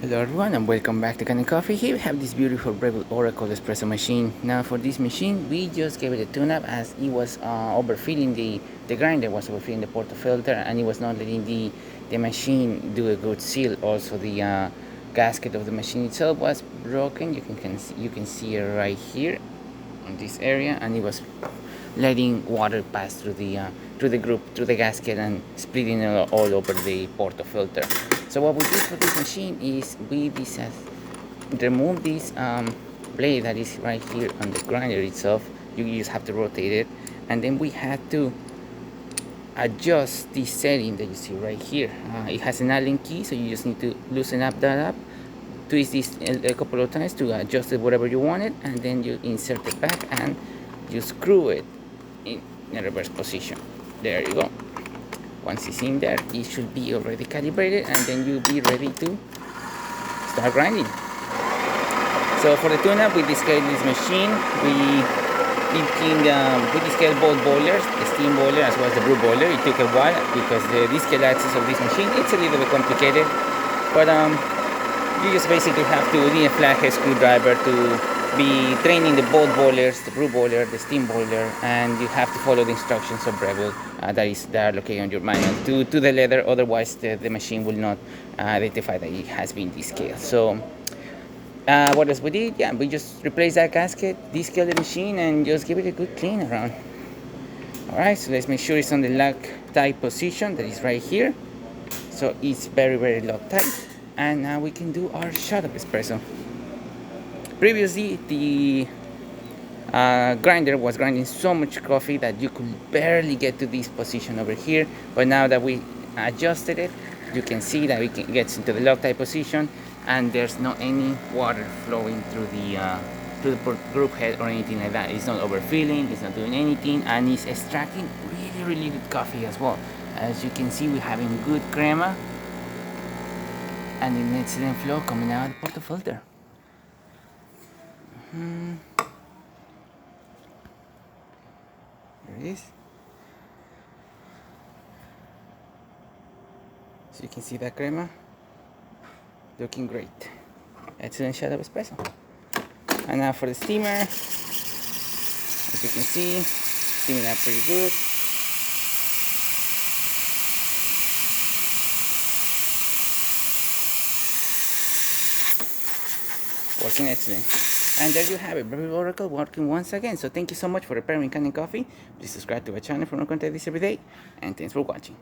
Hello everyone and welcome back to Kanen Coffee. Here we have this beautiful Breville Oracle espresso machine. Now for this machine we just gave it a tune-up as it was overfilling the grinder was overfilling the portafilter, and it was not letting the machine do a good seal. Also the gasket of the machine itself was broken. You can see it right here in this area, and it was letting water pass through the gasket and splitting it all over the portafilter. So what we did for this machine is we remove this blade that is right here on the grinder itself. You just have to rotate it, and then we had to adjust this setting that you see right here. It has an Allen key, so you just need to loosen up twist this a couple of times to adjust it whatever you want it, and then you insert it back and you screw it in a reverse position. There you go. Once it's in there, it should be already calibrated, and then you'll be ready to start grinding. So for the tune-up, we descaled this machine. We descaled both boilers, the steam boiler as well as the brew boiler. It took a while because the descale axis of this machine, it's a little bit complicated, but you just basically have to need a flathead screwdriver to be training the both boilers, the brew boiler, the steam boiler, and you have to follow the instructions of Breville that are located on your manual to the letter. Otherwise the machine will not identify that it has been descaled. So what else we did? Yeah, we just replaced that gasket, descaled the machine, and just give it a good clean around. Alright, so let's make sure it's on the Loctite position that is right here. So it's very, very Loctite, and now we can do our shot of espresso. Previously, the grinder was grinding so much coffee that you could barely get to this position over here, but now that we adjusted it, you can see that it gets into the Loctite position, and there's not any water flowing through the group head or anything like that. It's not overfilling, it's not doing anything, and it's extracting really, really good coffee as well. As you can see, we're having good crema and an excellent flow coming out of the portafilter. There it is. So you can see that crema looking great. Excellent shot of espresso. And now for the steamer, as you can see, steaming up pretty good. Working excellent. And there you have it, Breville Oracle working once again. So thank you so much for preparing Kanen Coffee. Please subscribe to our channel for more content this every day. And thanks for watching.